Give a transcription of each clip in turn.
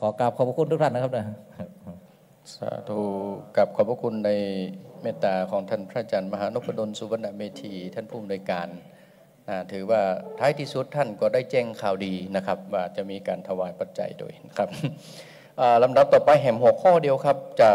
อกราบขอบพระคุณทุกท่านนะครับนะสาธุกับขอบพระคุณในเมตตาของท่านพระอาจารย์มหานพดลสุวรรณเมธีท่านผู้อำนวยการถือว่าท้ายที่สุดท่านก็ได้แจ้งข่าวดีนะครับว่าจะมีการถวายปัจจัยโดยครับลำดับต่อไปแหมหัวข้อเดียวครับจะ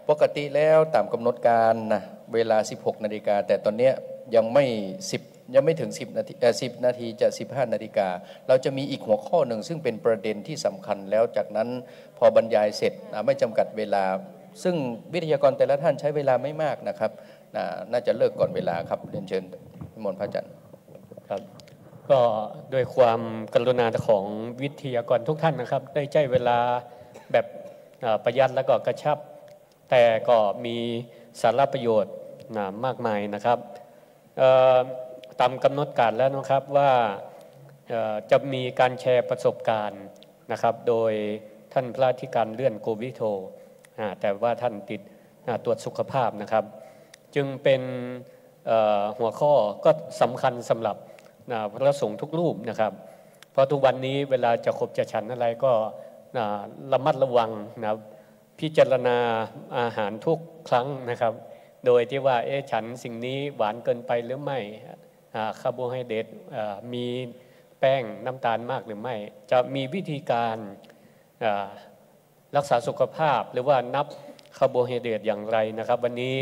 ปกติแล้วตามกำหนดการนะเวลา 16 นาฬิกาแต่ตอนนี้ยังไม่ถึง10 นาที10 นาทีจะ15 นาฬิกาเราจะมีอีกหัวข้อหนึ่งซึ่งเป็นประเด็นที่สำคัญแล้วจากนั้นพอบรรยายเสร็จไม่จำกัดเวลาซึ่งวิทยากรแต่ละท่านใช้เวลาไม่มากนะครับน่าจะเลิกก่อนเวลาครับเรียนเชิญนิมนต์พระอาจารย์ครับก็ด้วยความกรุณาของวิทยากรทุกท่านนะครับได้ใช้เวลาแบบประหยัดแล้วก็กระชับแต่ก็มีสาระประโยชน์มากมายนะครับตามกำหนดการแล้วนะครับว่าจะมีการแชร์ประสบการณ์นะครับโดยท่านพระอธิการเลื่อนโกวิโทแต่ว่าท่านติดตรวจสุขภาพนะครับจึงเป็นหัวข้อก็สำคัญสำหรับพระสงฆ์ทุกรูปนะครับเพราะทุกวันนี้เวลาจะขบจะฉันอะไรก็ระมัดระวังนะพิจารณาอาหารทุกครั้งนะครับโดยที่ว่าฉันสิ่งนี้หวานเกินไปหรือไม่คาร์โบไฮเดรตมีแป้งน้ำตาลมากหรือไม่จะมีวิธีการรักษาสุขภาพหรือว่านับคาร์โบไฮเดรตอย่างไรนะครับวันนี้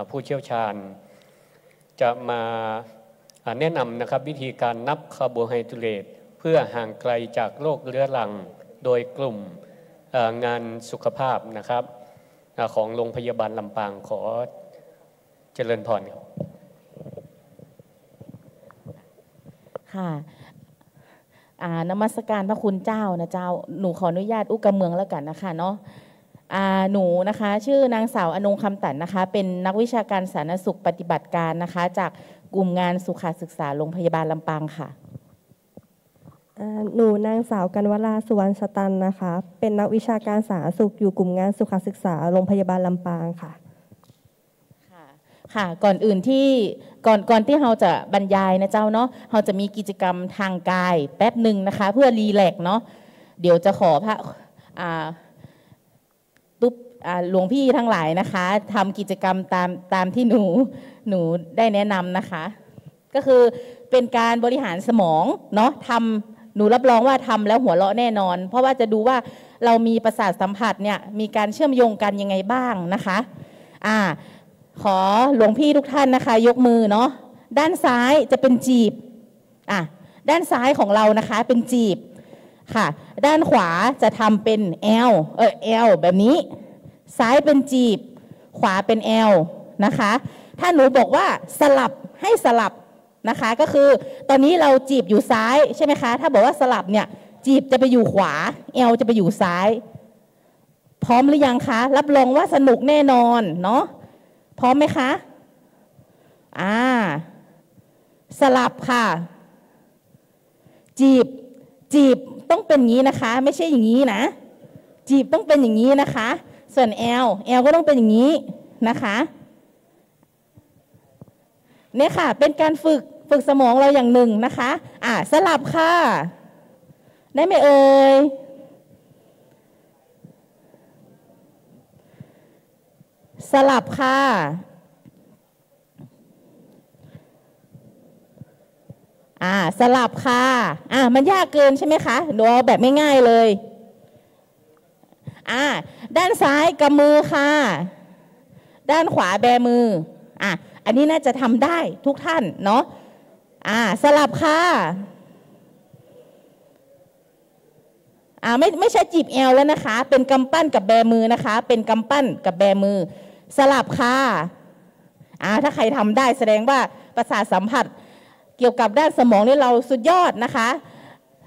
ผู้เชี่ยวชาญจะมาแนะนำนะครับวิธีการนับคาร์โบไฮเดรตเพื่อห่างไกลจากโรคเรื้อรังโดยกลุ่มงานสุขภาพนะครับของโรงพยาบาลลำปางขอเจริญพรครับค่ะนมัสการพระคุณเจ้านะเจ้าหนูขออนุญาตอุกเมืองแล้วกันนะคะเนาะหนูนะคะชื่อนางสาวอนงคำตันนะคะเป็นนักวิชาการสาธารณสุขปฏิบัติการนะคะจากกลุ่มงานสุขศึกษาโรงพยาบาลลำปางค่ะหนูนางสาวกันวราสุวรรณสตันนะคะเป็นนักวิชาการสาธารณสุขอยู่กลุ่มงานสุขศึกษาโรงพยาบาลลำปางค่ะค่ะก่อนอื่นที่ก่อนที่เราจะบรรยายนะเจ้าเนาะเราจะมีกิจกรรมทางกายแป๊บหนึ่งนะคะเพื่อรีแลกซ์เนาะเดี๋ยวจะขอพระหลวงพี่ทั้งหลายนะคะทำกิจกรรมตามที่หนูได้แนะนำนะคะก็คือเป็นการบริหารสมองเนาะหนูรับรองว่าทำแล้วหัวเราะแน่นอนเพราะว่าจะดูว่าเรามีประสาทสัมผัสเนี่ยมีการเชื่อมโยงกันยังไงบ้างนะคะขอหลวงพี่ทุกท่านนะคะยกมือเนาะด้านซ้ายจะเป็นจีบด้านซ้ายของเรานะคะเป็นจีบค่ะด้านขวาจะทำเป็นแอลแบบนี้ซ้ายเป็นจีบขวาเป็นแอลนะคะถ้าหนูบอกว่าสลับให้สลับนะคะก็คือตอนนี้เราจีบอยู่ซ้ายใช่ไหมคะถ้าบอกว่าสลับเนี่ยจีบจะไปอยู่ขวาแอลจะไปอยู่ซ้ายพร้อมหรือยังคะรับรองว่าสนุกแน่นอนเนาะพร้อมไหมคะสลับค่ะจีบต้องเป็นอย่างนี้นะคะไม่ใช่อย่างนี้นะจีบต้องเป็นอย่างนี้นะคะส่วนแอลก็ต้องเป็นอย่างนี้นะคะเนี่ยค่ะเป็นการฝึกสมองเราอย่างหนึ่งนะคะสลับค่ะได้ไหมเอ่ยสลับค่ะสลับค่ะมันยากเกินใช่ไหมคะดูแบบง่ายๆเลยด้านซ้ายกำมือค่ะด้านขวาแบมืออันนี้น่าจะทำได้ทุกท่านเนาะสลับค่ะไม่ใช่จีบแอลแล้วนะคะเป็นกำปั้นกับแบมือนะคะเป็นกำปั้นกับแบมือสลับค่ะถ้าใครทำได้แสดงว่าประสาทสัมผัสเกี่ยวกับด้านสมองนี่เราสุดยอดนะคะ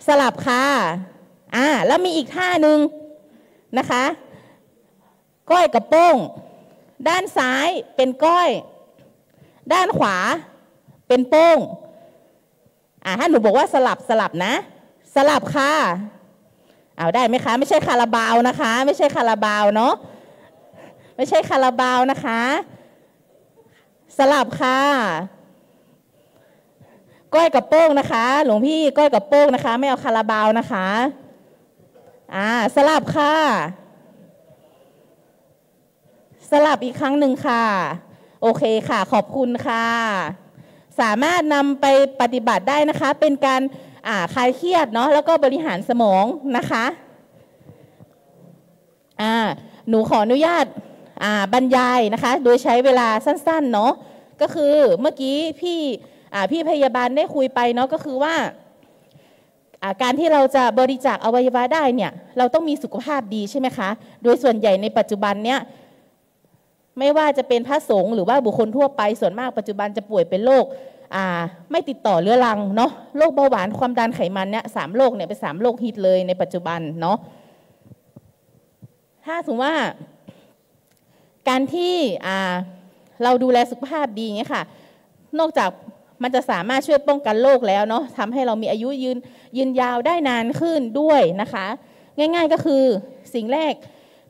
สลับค่ะแล้วมีอีกท่าหนึ่งนะคะก้อยกับโป้งด้านซ้ายเป็นก้อยด้านขวาเป็นโป้งถ้าหนูบอกว่าสลับนะสลับค่ะได้ไหมคะไม่ใช่คาราบาวนะคะไม่ใช่คาราบาวเนาะไม่ใช่คาราบาวนะคะสลับค่ะก้อยกับโป้งนะคะหลวงพี่ก้อยกับโป้งนะคะไม่เอาคาราบาวนะคะ สลับค่ะสลับอีกครั้งหนึ่งค่ะโอเคค่ะขอบคุณค่ะสามารถนำไปปฏิบัติได้นะคะเป็นการคลายเครียดเนาะแล้วก็บริหารสมองนะคะหนูขออนุญาตบรรยายนะคะโดยใช้เวลาสั้นๆเนาะก็คือเมื่อกี้พี่พยาบาลได้คุยไปเนาะก็คือว่าการที่เราจะบริจาคอวัยวะได้เนี่ยเราต้องมีสุขภาพดีใช่ไหมคะโดยส่วนใหญ่ในปัจจุบันเนี่ยไม่ว่าจะเป็นพระสงฆ์หรือว่าบุคคลทั่วไปส่วนมากปัจจุบันจะป่วยเป็นโรคไม่ติดต่อเรื้อรังเนาะโรคเบาหวานความดันไขมันเนี่ย3 โรคเนี่ยเป็น3 โรคฮิตเลยในปัจจุบันเนาะถ้าสมมติว่าการที่เราดูแลสุขภาพดีอย่างเงี้ยค่ะนอกจากมันจะสามารถช่วยป้องกันโรคแล้วเนาะทำให้เรามีอายุยืนยาวได้นานขึ้นด้วยนะคะง่ายๆก็คือสิ่งแรก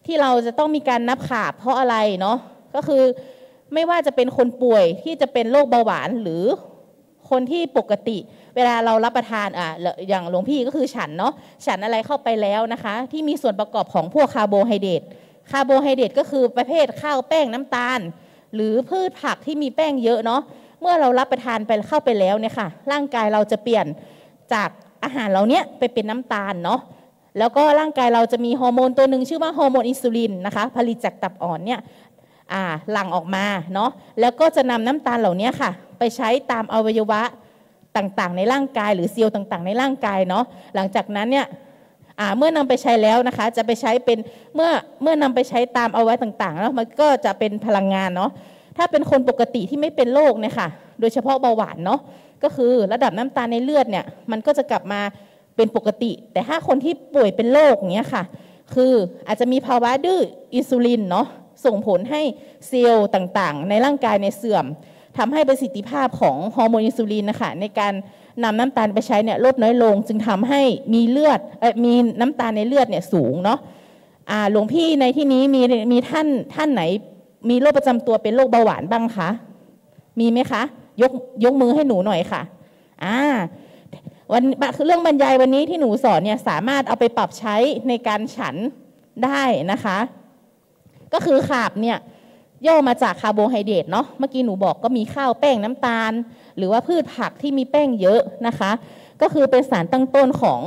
ที่เราจะต้องมีการนับขาบเพราะอะไรเนาะก็คือไม่ว่าจะเป็นคนป่วยที่จะเป็นโรคเบาหวานหรือคนที่ปกติเวลาเรารับประทานอย่างหลวงพี่ก็คือฉันเนาะฉันอะไรเข้าไปแล้วนะคะที่มีส่วนประกอบของพวกคาร์โบไฮเดรตก็คือประเภทข้าวแป้งน้ำตาลหรือพืชผักที่มีแป้งเยอะเนาะเมื่อเรารับประทานไปเข้าไปแล้วเนี่ยค่ะร่างกายเราจะเปลี่ยนจากอาหารเราเนี้ยไปเป็นน้ำตาลเนาะแล้วก็ร่างกายเราจะมีฮอร์โมนตัวหนึ่งชื่อว่าฮอร์โมนอินซูลินนะคะผลิตจากตับอ่อนเนี่ยหลั่งออกมาเนาะแล้วก็จะนำน้ำตาลเหล่านี้ค่ะไปใช้ตามอวัยวะต่างๆในร่างกายหรือเซลล์ต่างๆในร่างกายเนาะหลังจากนั้นเนี่ยเมื่อนำไปใช้แล้วนะคะจะไปใช้เป็นเมื่อนำไปใช้ตามอวัยวะต่างๆแล้วมันก็จะเป็นพลังงานเนาะถ้าเป็นคนปกติที่ไม่เป็นโรคเนี่ยค่ะโดยเฉพาะเบาหวานเนาะก็คือระดับน้ำตาลในเลือดเนี่ยมันก็จะกลับมาเป็นปกติแต่ถ้าคนที่ป่วยเป็นโรคอย่างเงี้ยค่ะคืออาจจะมีภาวะดื้ออินซูลินเนาะส่งผลให้เซลล์ต่างๆในร่างกายในเสื่อมทำให้ประสิทธิภาพของฮอร์โมนอินซูลินนะคะในการนำน้ำตาลไปใช้เนี่ยลดน้อยลงจึงทำให้มีน้ำตาลในเลือดเนี่ยสูงเนาะหลวงพี่ในที่นี้มีท่านไหนมีโรคประจำตัวเป็นโรคเบาหวานบ้างคะมีไหมคะยกมือให้หนูหน่อยค่ะเรื่องบรรยายวันนี้ที่หนูสอนเนี่ยสามารถเอาไปปรับใช้ในการฉันได้นะคะก็คือขาบเนี่ยย่อมาจากคาร์โบไฮเดรตเนาะเมื่อกี้หนูบอกก็มีข้าวแป้งน้ำตาลหรือว่าพืชผักที่มีแป้งเยอะนะคะก็คือเป็นสารตั้งต้นของ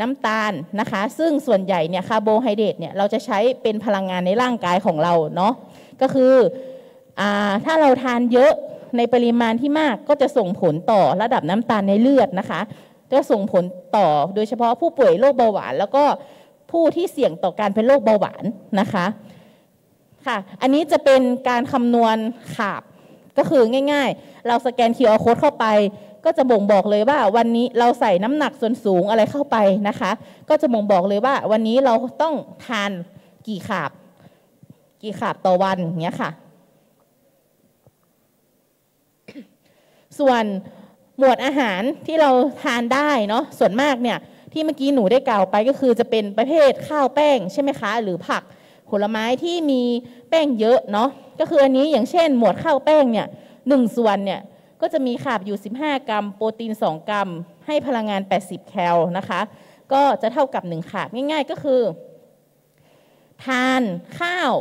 น้ำตาลนะคะซึ่งส่วนใหญ่เนี่ยคาร์โบไฮเดรตเนี่ยเราจะใช้เป็นพลังงานในร่างกายของเราเนาะก็คือถ้าเราทานเยอะในปริมาณที่มากก็จะส่งผลต่อระดับน้ำตาลในเลือดนะคะจะส่งผลต่อโดยเฉพาะผู้ป่วยโรคเบาหวานแล้วก็ผู้ที่เสี่ยงต่อการเป็นโรคเบาหวานนะคะค่ะอันนี้จะเป็นการคำนวณขาบก็คือง่ายๆเราสแกน QR Code เข้าไปก็จะบ่งบอกเลยว่าวันนี้เราใส่น้ำหนักส่วนสูงอะไรเข้าไปนะคะก็จะบ่งบอกเลยว่าวันนี้เราต้องทานกี่ขาบต่อวันอย่างเงี้ยค่ะส่วนหมวดอาหารที่เราทานได้เนาะส่วนมากเนี่ยที่เมื่อกี้หนูได้กล่าวไปก็คือจะเป็นประเภทข้าวแป้งใช่ไหมคะหรือผักผลไม้ที่มีแป้งเยอะเนาะก็คืออันนี้อย่างเช่นหมวดข้าวแป้งเนี่ย1 ส่วนเนี่ยก็จะมีขาบอยู่15 กรัมโปรตีน2 กรัมให้พลังงาน80 แคลนะคะก็จะเท่ากับ1 ขาบง่ายๆก็คือทานข้าว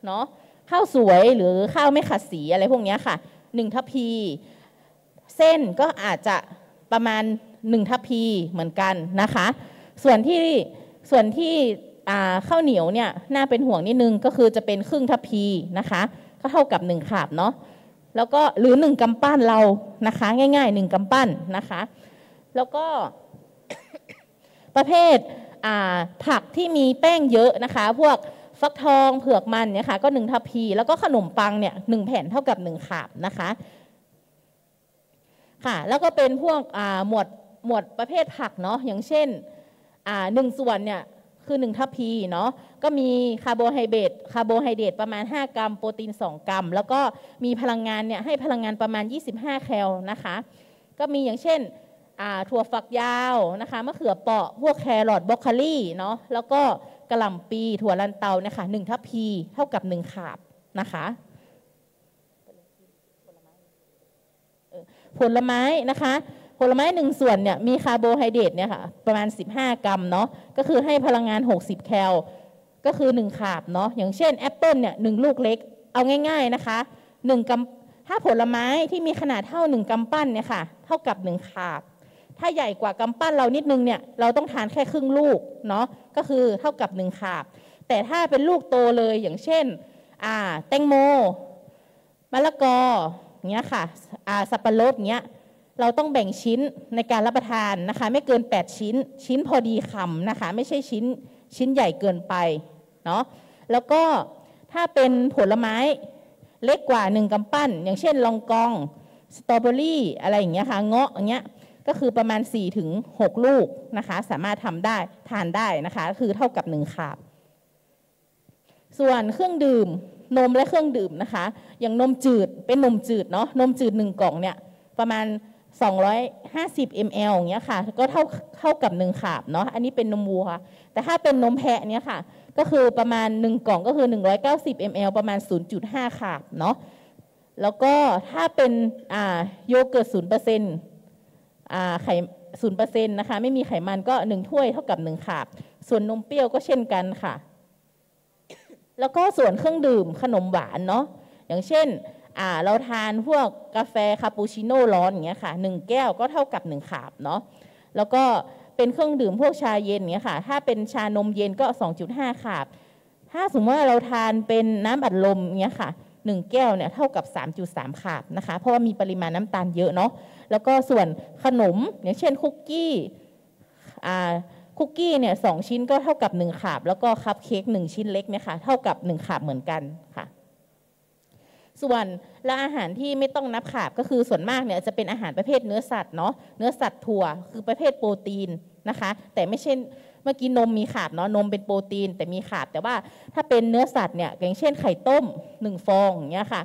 เนาะข้าวสวยหรือข้าวไม่ขัดสีอะไรพวกนี้ค่ะ1 ทัพพีเส้นก็อาจจะประมาณ1 ทัพพีเหมือนกันนะคะส่วนที่ข้าวเหนียวเนี่ยน่าเป็นห่วงนิดนึงก็คือจะเป็นครึ่งทัพพีนะคะก็เท่ากับ1 ขาบเนาะแล้วก็หรือ1 กำปั้นเรานะคะง่ายๆ1 กำปั้นนะคะแล้วก็ ประเภทผักที่มีแป้งเยอะนะคะพวกฟักทองเผือกมันเนี่ยค่ะก็1 ทัพพีแล้วก็ขนมปังเนี่ย1 แผ่นเท่ากับ1 ขาบนะคะค่ะแล้วก็เป็นพวกหมวดประเภทผักเนาะอย่างเช่น1 ส่วนเนี่ยคือ1 ทัพพีเนาะก็มีคาร์โบไฮเดรตประมาณ5 กรัมโปรตีน2 กรัมแล้วก็มีพลังงานเนี่ยให้พลังงานประมาณ25 แคลนะคะก็มีอย่างเช่นถั่วฝักยาวนะคะมะเขือเปราะพวกแครอทบรอกโคลีเนาะแล้วก็กะหล่ำปีถั่วลันเตานะคะ1 ทัพพีเท่ากับ1 ขาบนะคะผลไม้นะคะผ ผลไม้1ส่วนเนี่ยมีคาร์โบไฮเดรตเนี่ยค่ะประมาณ15 กรัมเนาะก็คือให้พลังงาน60 แคลก็คือ1คาร์บเนาะอย่างเช่นแอปเปิลเนี่ย1ลูกเล็กเอาง่ายๆนะคะ1กรัมถ้าผลไม้ที่มีขนาดเท่า1กำปั้นเนี่ยค่ะเท่ากับ1คาร์บถ้าใหญ่กว่ากำปั้นเรานิดนึงเนี่ยเราต้องทานแค่ครึ่งลูกเนาะก็คือเท่ากับ1คาร์บแต่ถ้าเป็นลูกโตเลยอย่างเช่นแตงโมมะละกอเงี้ยค่ะสับปะรดเงี้ยเราต้องแบ่งชิ้นในการรับประทานนะคะไม่เกิน8ชิ้นพอดีคำนะคะไม่ใช่ชิ้นใหญ่เกินไปเนาะแล้วก็ถ้าเป็นผลไม้เล็กกว่า1กำปั้นอย่างเช่นลองกองสตรอเบอรี่อะไรอย่างเงี้ยค่ะเงาะอย่างเงี้ยก็คือประมาณ4 ถึง 6 ลูกนะคะสามารถทานได้นะคะคือเท่ากับ1คาร์บส่วนเครื่องดื่มนมและเครื่องดื่มนะคะอย่างนมจืดเป็นนมจืดเนาะนมจืด1กล่องเนี่ยประมาณ250 ml อย่างเงี้ยค่ะก็เท่ากับ1คาร์บเนาะอันนี้เป็นนมวัวแต่ถ้าเป็นนมแพะเนี่ยค่ะก็คือประมาณ1กล่องก็คือ190 ml ประมาณ 0.5 คาร์บเนาะแล้วก็ถ้าเป็นโยเกิร์ต 0%ไข่ 0% นะคะไม่มีไขมันก็1ถ้วยเท่ากับ1คาร์บส่วนนมเปรี้ยวก็เช่นกันค่ะแล้วก็ส่วนเครื่องดื่มขนมหวานเนาะอย่างเช่นเราทานพวกกาแฟคาปูชิโน่ร้อนอย่างเงี้ยค่ะ1แก้วก็เท่ากับ1คาร์บเนาะแล้วก็เป็นเครื่องดื่มพวกชาเย็นเงี้ยค่ะถ้าเป็นชานมเย็นก็ 2.5 คาร์บถ้าสมมติว่าเราทานเป็นน้ำอัดลมเงี้ยค่ะ1แก้วเนี่ยเท่ากับ 3.3 คาร์บนะคะเพราะว่ามีปริมาณน้ำตาลเยอะเนาะแล้วก็ส่วนขนมอย่างเช่นคุกกี้เนี่ย2ชิ้นก็เท่ากับ1คาร์บแล้วก็คัพเค้ก1ชิ้นเล็กเนี่ยค่ะเท่ากับ1คาร์บเหมือนกันค่ะส่วนและอาหารที่ไม่ต้องนับคาร์บก็คือส่วนมากเนี่ยจะเป็นอาหารประเภทเนื้อสัตว์เนาะเนื้อสัตว์ถั่วคือประเภทโปรตีนนะคะแต่ไม่ใช่เมื่อกี้นมมีคาร์บเนาะนมเป็นโปรตีนแต่มีคาร์บแต่ว่าถ้าเป็นเนื้อสัตว์เนี่ยอย่างเช่นไข่ต้ม1ฟองอย่างเงี้ยค่ะ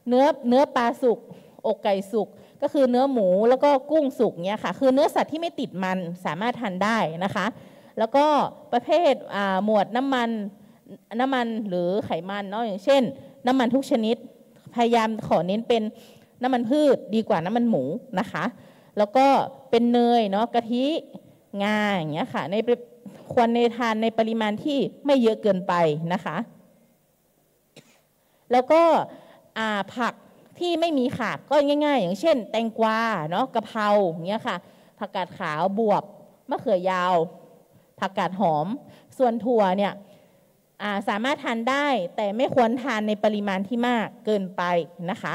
เนื้อปลาสุกอกไก่สุกก็คือเนื้อหมูแล้วก็กุ้งสุกเงี้ยค่ะคือเนื้อสัตว์ที่ไม่ติดมันสามารถทานได้นะคะแล้วก็ประเภทหมวดน้ำมันหรือไขมันเนาะอย่างเช่นน้ำมันทุกชนิดพยายามขอเน้นเป็นน้ำมันพืชดีกว่าน้ำมันหมูนะคะแล้วก็เป็นเนยเนาะกะทิงาอย่างเงี้ยค่ะควรในทานในปริมาณที่ไม่เยอะเกินไปนะคะแล้วก็ผักที่ไม่มีคาร์บก็ง่ายๆอย่างเช่นแตงกวาเนาะกะเพราอย่างเงี้ยค่ะผักกาดขาวบวบมะเขือยาวผักกาดหอมส่วนถั่วเนี่ยสามารถทานได้แต่ไม่ควรทานในปริมาณที่มากเกินไปนะคะ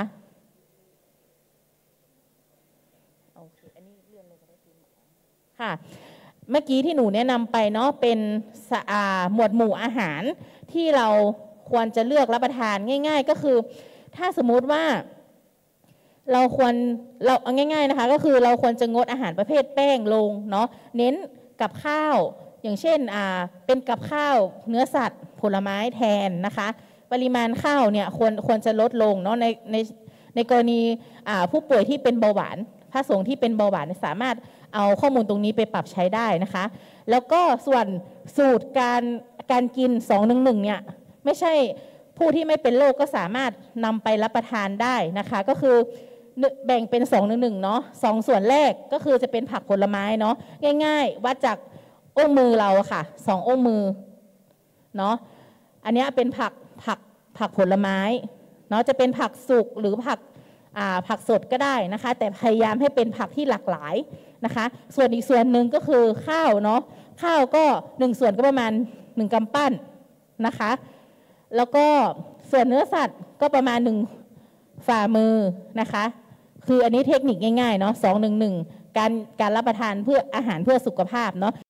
ค่ะเมื่อกี้ที่หนูแนะนำไปเนาะเป็นหมวดหมู่อาหารที่เราควรจะเลือกรับประทานง่ายๆก็คือถ้าสมมุติว่าเราเอาง่ายๆนะคะก็คือเราควรจะงดอาหารประเภทแป้งลงเนาะเน้นกับข้าวอย่างเช่นเป็นกับข้าวเนื้อสัตว์ผลไม้แทนนะคะปริมาณข้าวเนี่ยควรจะลดลงเนาะในกรณีผู้ป่วยที่เป็นเบาหวานพระสงฆ์ที่เป็นเบาหวานสามารถเอาข้อมูลตรงนี้ไปปรับใช้ได้นะคะแล้วก็ส่วนสูตรการกิน2-1เนี่ยไม่ใช่ผู้ที่ไม่เป็นโรคก็สามารถนำไปรับประทานได้นะคะก็คือแบ่งเป็น2-1เนาะ2ส่วนแรกก็คือจะเป็นผักผลไม้เนาะง่ายๆวัดจากอุ้งมือเราค่ะ2อุ้งมือเนาะอันนี้เป็นผักผลไม้เนาะจะเป็นผักสุกหรือผักสดก็ได้นะคะแต่พยายามให้เป็นผักที่หลากหลายนะคะส่วนอีกส่วนหนึ่งก็คือข้าวเนาะข้าวก็1ส่วนก็ประมาณ1กำปั้นนะคะแล้วก็ส่วนเนื้อสัตว์ก็ประมาณ1ฝ่ามือนะคะคืออันนี้เทคนิคง่ายๆเนาะ2-1การรับประทานเพื่ออาหารเพื่อสุขภาพเนาะ